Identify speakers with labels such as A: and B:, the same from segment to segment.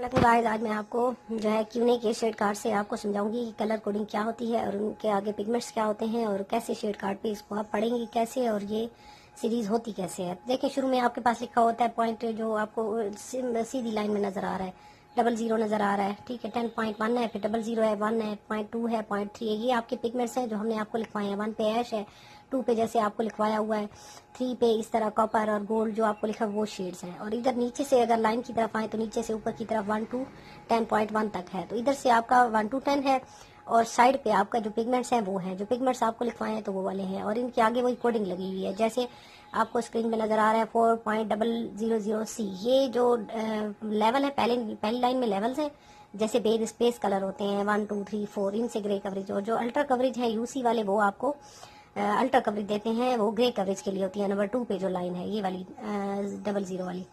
A: Guys, आज मैं आपको जो है क्यूने के शेड कार्ड से आपको समझाऊंगी कि कलर कोडिंग क्या होती है और उनके आगे पिगमेंट्स क्या होते हैं और कैसे शेड कार्ड पे इसको आप पढ़ेंगे कैसे और ये सीरीज होती कैसे है। देखिए, शुरू में आपके पास लिखा होता है पॉइंट जो आपको सीधी लाइन में नजर आ रहा है, 00 नजर आ रहा है, ठीक है। 10.1 है, फिर 00 है, 1 है, 0.2 है, 0.3 है। ये आपके पिगमेंट्स हैं जो हमने आपको लिखवाए हैं। 1 पे ऐश है, 2 पे जैसे आपको लिखवाया हुआ है, 3 पे इस तरह कॉपर और गोल्ड जो आपको लिखा वो शेड्स हैं। और इधर नीचे से अगर लाइन की तरफ आए तो नीचे से ऊपर की तरफ 1 to 10.1 तक है। तो इधर से आपका 1 to 10 है और साइड पे आपका जो पिगमेंट्स हैं वो हैं, जो पिगमेंट्स आपको लिखवाए हैं तो वो वाले हैं। और इनके आगे वही कोडिंग लगी हुई है, जैसे आपको स्क्रीन पे नजर आ रहा है 4.000C। ये जो लेवल है, पहली लाइन में लेवल्स हैं, जैसे बेस स्पेस कलर होते हैं 1 2 3 4, इनसे ग्रे कवरेज। और जो अल्ट्रा कवरेज है यूसी वाले वो आपको अल्ट्रा कवरेज देते हैं, वो ग्रे कवरेज के लिए होती है। नंबर 2 पे जो लाइन है ये वाली 00 वाली।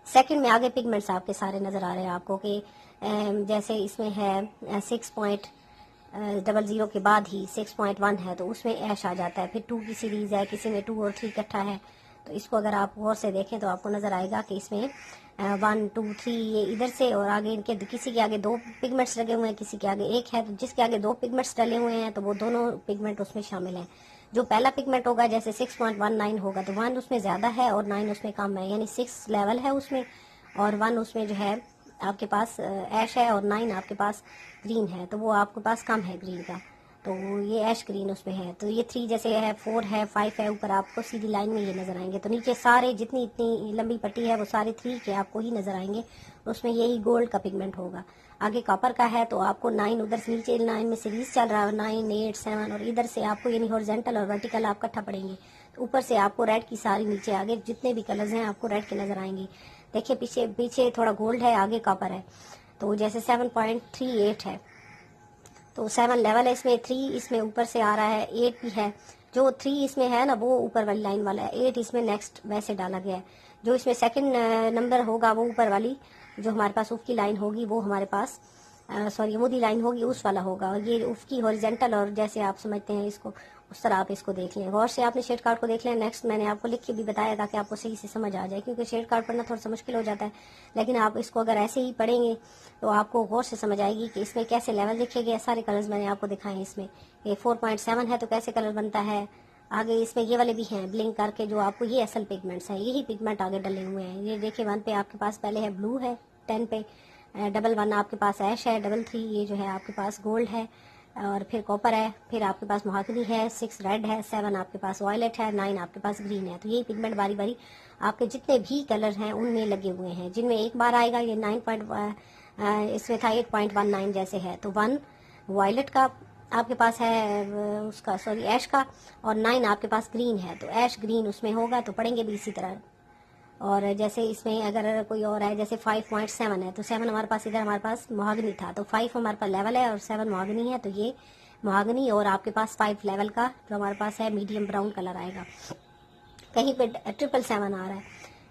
A: सेकंड में आगे पिगमेंट्स आपके सारे नजर आ रहे हैं आपको कि जैसे इसमें है 6.00 के बाद ही 6.1 है तो उसमें ऐश आ जाता है। फिर 2 की सीरीज है, किसी में 2 और 3 इकट्ठा है। तो इसको अगर आप गौर से देखें तो आपको नजर आएगा कि इसमें 1 2 3 ये इधर से और आगे इनके किसी के आगे 2 पिगमेंट्स लगे हुए हैं, किसी के आगे 1 है। तो जिसके आगे 2 पिगमेंट्स डले हुए हैं तो वो दोनों पिगमेंट उसमें शामिल हैं। जो पहला पिगमेंट होगा जैसे 6.19 होगा तो 1 उसमें ज्यादा है और 9 उसमें कम है, यानी 6 लेवल है उसमें और 1 उसमें जो है आपके पास ऐश है और 9 आपके पास ग्रीन है, तो वो आपके पास कम है ग्रीन का, तो ये ऐश ग्रीन उसमें है। तो ये 3 जैसे है, 4 है, 5 है, ऊपर आपको सीधी लाइन में ये नजर आएंगे। तो नीचे सारे जितनी इतनी लंबी पट्टी है वो सारे 3 के आपको ही नजर आएंगे, उसमें यही गोल्ड का पिगमेंट होगा। आगे कॉपर का है तो आपको 9 उधर से नीचे लाइन में सीरीज चल रहा है 9 8 7 और इधर से आपको यानी हॉरिजॉन्टल और वर्टिकल आप इकट्ठा पड़ेंगे। तो ऊपर से आपको रेड की सारी नीचे आगे जितने भी कलर्स हैं आपको रेड के नजर आएंगे। देखिए पीछे पीछे थोड़ा गोल्ड है, आगे कॉपर है। तो जैसे 7.38 है तो 7 लेवल है इसमें, 3 इसमें ऊपर से आ रहा है, 8 भी है। जो 3 इसमें है ना वो ऊपर वाली लाइन वाला है, 8 इसमें नेक्स्ट वैसे डाला गया है। जो इसमें सेकंड नंबर होगा वो ऊपर वाली जो हमारे पास उफ की लाइन होगी वो हमारे पास सॉरी मोदी लाइन होगी उस वाला होगा। और ये उफ की हॉरिजॉन्टल और जैसे आप समझते हैं इसको उस तरह आप इसको देख लें। गौर से आपने शेड कार्ड को देख लें। नेक्स्ट मैंने आपको लिख के भी बताया ताकि आपको सही से समझ आ जाए, क्योंकि शेड कार्ड पढ़ना थोड़ा सा मुश्किल हो जाता है, लेकिन आप इसको अगर ऐसे ही पढ़ेंगे तो आपको गौर से समझ आएगी कि इसमें कैसे लेवल लिखे गए। सारे कलर्स मैंने आपको दिखाए। इसमें ये 4.7 है तो कैसे कलर बनता है। आगे इसमें ये वाले भी हैं ब्लिंक करके, जो आपको ये असल पिगमेंट्स हैं, यही पिगमेंट आगे डले हुए हैं। ये देखिए 1 पे आपके पास पहले है ब्लू है, 10 पे 11 आपके पास ऐश है, 33 ये जो है आपके पास गोल्ड है और फिर कॉपर है, फिर आपके पास महागनी है, 6 रेड है, 7 आपके पास वायलेट है, 9 आपके पास ग्रीन है। तो ये पिगमेंट बारी बारी आपके जितने भी कलर हैं उनमें लगे हुए हैं, जिनमें एक बार आएगा ये 9 इसमें था 8.19 जैसे है। तो 1 वायलेट का आपके पास है उसका सॉरी ऐश का और 9 आपके पास ग्रीन है, तो ऐश ग्रीन उसमें होगा। तो पढ़ेंगे भी इसी तरह। और जैसे इसमें अगर कोई और है जैसे 5.7 है तो 7 हमारे पास इधर हमारे पास महागनी था, तो 5 हमारे पास लेवल है और 7 महागनी है, तो ये महागनी और आपके पास 5 लेवल का जो हमारे पास है मीडियम ब्राउन कलर आएगा। कहीं पे 777 आ रहा है।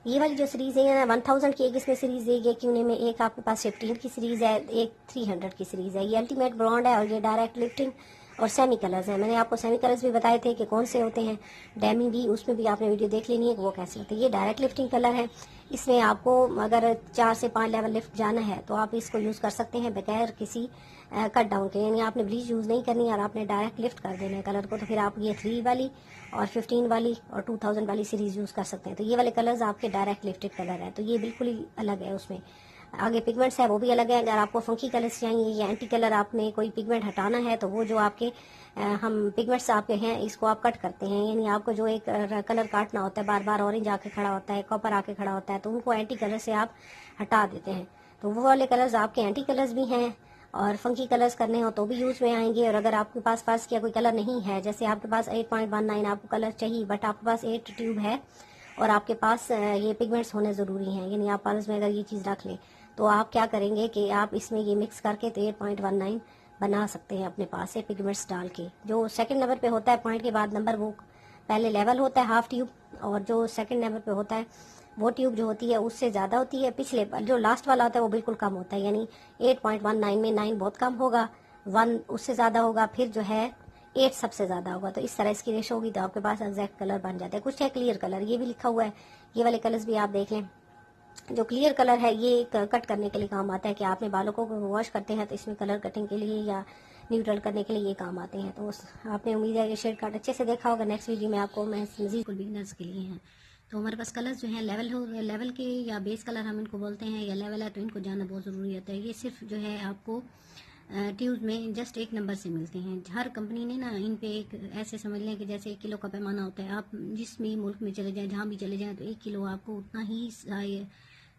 A: ये वाली जो सीरीज है ना 1000 की एक इसमें सीरीज दी गई क्यूने में, एक आपके पास 15 की सीरीज है, एक 300 की सीरीज है। ये अल्टीमेट ब्रॉन्ड है और ये डायरेक्ट लिफ्टिंग और सेमी कलर्स हैं। मैंने आपको सेमी कलर्स भी बताए थे कि कौन से होते हैं, डैमी भी, उसमें भी आपने वीडियो देख लेनी है कि वो कैसे होते हैं। ये डायरेक्ट लिफ्टिंग कलर है। इसमें आपको अगर 4 से 5 लेवल लिफ्ट जाना है तो आप इसको यूज़ कर सकते हैं बगैर किसी कट डाउन के, यानी आपने ब्लीच यूज़ नहीं करनी और आपने डायरेक्ट लिफ्ट कर देना है कलर को। तो फिर आप ये 3 वाली और 15 वाली और 2000 वाली सीरीज यूज़ कर सकते हैं। तो ये वाले कलर्स आपके डायरेक्ट लिफ्टेड कलर है, तो ये बिल्कुल ही अलग है। उसमें आगे पिगमेंट्स है वो भी अलग है। अगर आपको फंकी कलर्स चाहिए या एंटी कलर आपने कोई पिगमेंट हटाना है तो वो जो आपके हम पिगमेंट्स आपके हैं इसको आप कट करते हैं, यानी आपको जो एक कलर काटना होता है, बार बार ऑरेंज आके खड़ा होता है, कॉपर आके खड़ा होता है, तो उनको एंटी कलर से आप हटा देते हैं। तो वो वाले कलर्स आपके एंटी कलर्स भी हैं और फंकी कलर्स करने हो तो भी यूज में आएंगे। और अगर आपके पास फर्स्ट किया कोई कलर नहीं है, जैसे आपके पास 8.19 आपको कलर चाहिए बट आपके पास 8 ट्यूब है और आपके पास ये पिगमेंट्स होने ज़रूरी हैं, यानी आप पास में अगर ये चीज़ रख लें तो आप क्या करेंगे कि आप इसमें ये मिक्स करके तो 8.19 बना सकते हैं अपने पास से पिगमेंट्स डाल के। जो सेकंड नंबर पे होता है पॉइंट के बाद नंबर, वो पहले लेवल होता है हाफ ट्यूब, और जो सेकंड नंबर पे होता है वो ट्यूब जो होती है उससे ज़्यादा होती है। पिछले जो लास्ट वाला होता है वो बिल्कुल कम होता है, यानी 8.19 में 9 बहुत कम होगा, 1 उससे ज़्यादा होगा, फिर जो है 8 सबसे ज़्यादा होगा। तो इस तरह इसकी रेशो होगी तो आपके पास एग्जैक्ट कलर बन जाता है। कुछ है क्लियर कलर, ये भी लिखा हुआ है, ये वाले कलर्स भी आप देख लें। जो क्लियर कलर है ये कट करने के लिए काम आता है कि आपने बालों को वॉश करते हैं तो इसमें कलर कटिंग के लिए या न्यूट्रल करने के लिए ये काम आते हैं। तो आपने उम्मीद है कि शेड कार्ड अच्छे से देखा होगा। नेक्स्ट वीडियो में आपको मैं मजीद कुल बिगनर्स के लिए हैं। तो हमारे पास कलर्स जो हैं लेवल के या बेस कलर हम इनको बोलते हैं या लेवल है, तो इनको जानना बहुत ज़रूरी होता है। ये सिर्फ जो है आपको ट्यूब में जस्ट 1 नंबर से मिलते हैं। हर कंपनी ने ना इन पे एक ऐसे समझ लें कि जैसे 1 किलो का पैमाना होता है। आप जिस भी मुल्क में चले जाएं, जहाँ भी चले जाएं, तो 1 किलो आपको उतना ही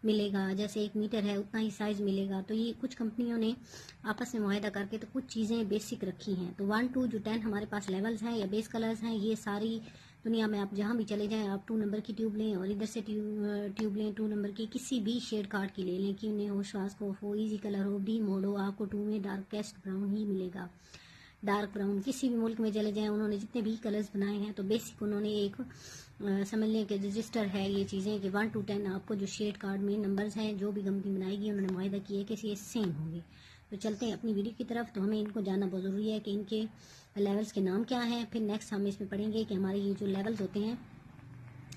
A: मिलेगा, जैसे 1 मीटर है उतना ही साइज़ मिलेगा। तो ये कुछ कंपनियों ने आपस में मुआहदा करके तो कुछ चीज़ें बेसिक रखी हैं। तो 1 to 10 हमारे पास लेवल्स हैं या बेस कलर्स हैं। ये सारी दुनिया में आप जहाँ भी चले जाएं, आप 2 नंबर की ट्यूब लें और इधर से ट्यूब लें 2 नंबर की, किसी भी शेड कार्ड की ले लें, क्यों नहीं हो, श्वासकोफ हो, ईजी कलर हो, डी मोड हो, आपको 2 में डार्केस्ट ब्राउन ही मिलेगा। डार्क ब्राउन किसी भी मुल्क में चले जाएं, उन्होंने जितने भी कलर्स बनाए हैं तो बेसिक उन्होंने एक समझ लें कि रजिस्टर है ये चीज़ें कि 1 to 10 आपको जो शेड कार्ड में नंबर्स हैं जो भी कंपनी बनाएगी उन्होंने मुआहदा किया है कि ये सेम होंगे। तो चलते हैं अपनी वीडियो की तरफ। तो हमें इनको जानना बहुत ज़रूरी है कि इनके लेवल्स के नाम क्या हैं। फिर नेक्स्ट हम इसमें पढ़ेंगे कि हमारे ये जो लेवल्स होते हैं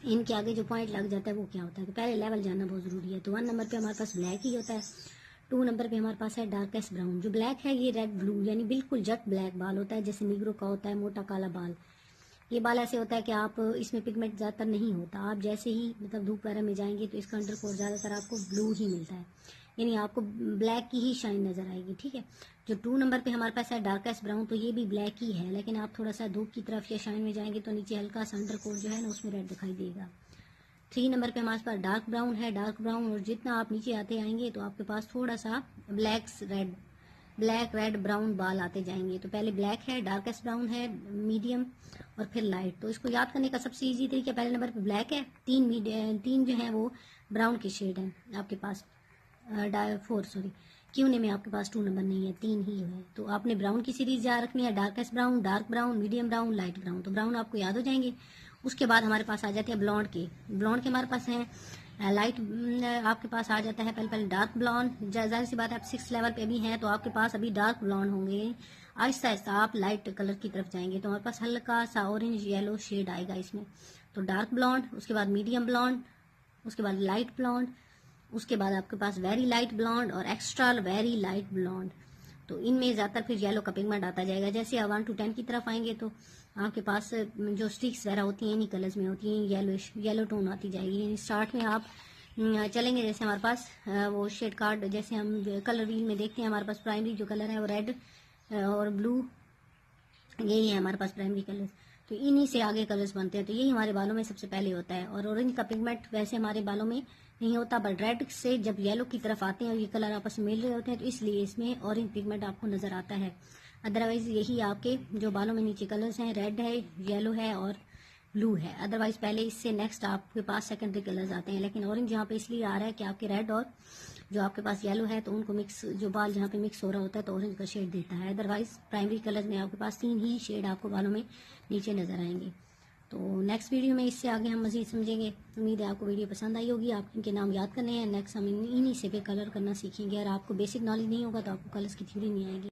A: इनके आगे जो पॉइंट लग जाता है वो क्या होता है। तो पहले लेवल जानना बहुत ज़रूरी है। तो 1 नंबर पे हमारे पास ब्लैक ही होता है। 2 नंबर पे हमारे पास है डार्केस्ट ब्राउन। जो ब्लैक है ये रेड ब्लू यानी बिल्कुल जट ब्लैक बाल होता है, जैसे निगरो का होता है मोटा काला बाल। ये बाल ऐसे होता है कि आप इसमें पिगमेंट ज़्यादातर नहीं होता। आप जैसे ही मतलब धूप वगैरह में जाएंगे तो इसका अंडर कोट ज़्यादातर आपको ब्लू ही मिलता है, यानी आपको ब्लैक की ही शाइन नज़र आएगी। ठीक है। जो 2 नंबर पे हमारे पास है डार्केस्ट ब्राउन, तो ये भी ब्लैक ही है, लेकिन आप थोड़ा सा धूप की तरफ या शाइन में जाएंगे तो नीचे हल्का सा अंडर कोट जो है ना उसमें रेड दिखाई देगा। 3 नंबर पे हमारे पास डार्क ब्राउन है। डार्क ब्राउन और जितना आप नीचे आते आएंगे तो आपके पास थोड़ा सा ब्लैक रेड ब्राउन बाल आते जाएंगे। तो पहले ब्लैक है, डार्केस्ट ब्राउन है, मीडियम और फिर लाइट। तो इसको याद करने का सबसे इजी तरीका, पहले नंबर पे ब्लैक है, 3 जो है वो ब्राउन के शेड हैं आपके पास। 4 क्यूने में आपके पास 2 नंबर नहीं है, 3 ही है। तो आपने ब्राउन की सीरीज याद रखनी है, darkest brown, dark brown, medium brown, light brown. तो ब्राउन आपको याद हो जाएंगे। उसके बाद हमारे पास आ जाते हैं ब्लॉन्ड के हमारे पास हैं लाइट। आपके पास आ जाता है पहले डार्क ब्लॉन्ड। जाहिर सी बात है आप 6 लेवल पे भी हैं तो आपके पास अभी डार्क ब्लॉन्ड होंगे। आहिस्ता आहिस्ता आप लाइट कलर की तरफ जाएंगे तो हमारे पास हल्का सा ऑरेंज येलो शेड आएगा इसमें। तो डार्क ब्लॉन्ड, उसके बाद मीडियम ब्लॉन्ड, उसके बाद लाइट ब्लॉन्ड, उसके बाद आपके पास वेरी लाइट ब्लॉन्ड और एक्स्ट्रा वेरी लाइट ब्लॉन्ड। तो इनमें ज़्यादातर फिर येलो का पिगमेंट आता जाएगा। जैसे आप 1 to 10 की तरफ आएंगे तो आपके पास जो स्टिक्स वगैरह होती हैं इन्हीं कलर्स में होती हैं, येलो टोन आती जाएगी। स्टार्ट में आप चलेंगे, जैसे हमारे पास वो शेड कार्ड जैसे हम कलर व्हील में देखते हैं, हमारे पास प्राइमरी जो कलर है वो रेड और ब्लू, यही है हमारे पास प्राइमरी कलर। तो इन्हीं से आगे कलर्स बनते हैं। तो यही हमारे बालों में सबसे पहले होता है। और ऑरेंज का पिगमेंट वैसे हमारे बालों में नहीं होता, बट रेड से जब येलो की तरफ आते हैं और ये कलर आपस में मिल रहे होते हैं तो इसलिए इसमें ऑरेंज पिगमेंट आपको नजर आता है। अदरवाइज यही आपके जो बालों में नीचे कलर्स हैं, रेड है, येलो है और ब्लू है। अदरवाइज पहले इससे नेक्स्ट आपके पास सेकेंडरी कलर्स आते हैं। लेकिन ऑरेंज यहाँ पे इसलिए आ रहा है कि आपके रेड और जो आपके पास येलो है तो उनको मिक्स, जो बाल जहाँ पे मिक्स हो रहा होता है तो ऑरेंज का शेड देता है। अदरवाइज प्राइमरी कलर में आपके पास 3 ही शेड आपको बालों में नीचे नजर आएंगे। तो नेक्स्ट वीडियो में इससे आगे हम मजीद समझेंगे। उम्मीद है आपको वीडियो पसंद आई होगी। आप इनके नाम याद करने हैं। नेक्स्ट हम इन्हीं से भी कलर करना सीखेंगे। अगर आपको बेसिक नॉलेज नहीं होगा तो आपको कलर्स की थ्योरी नहीं आएगी।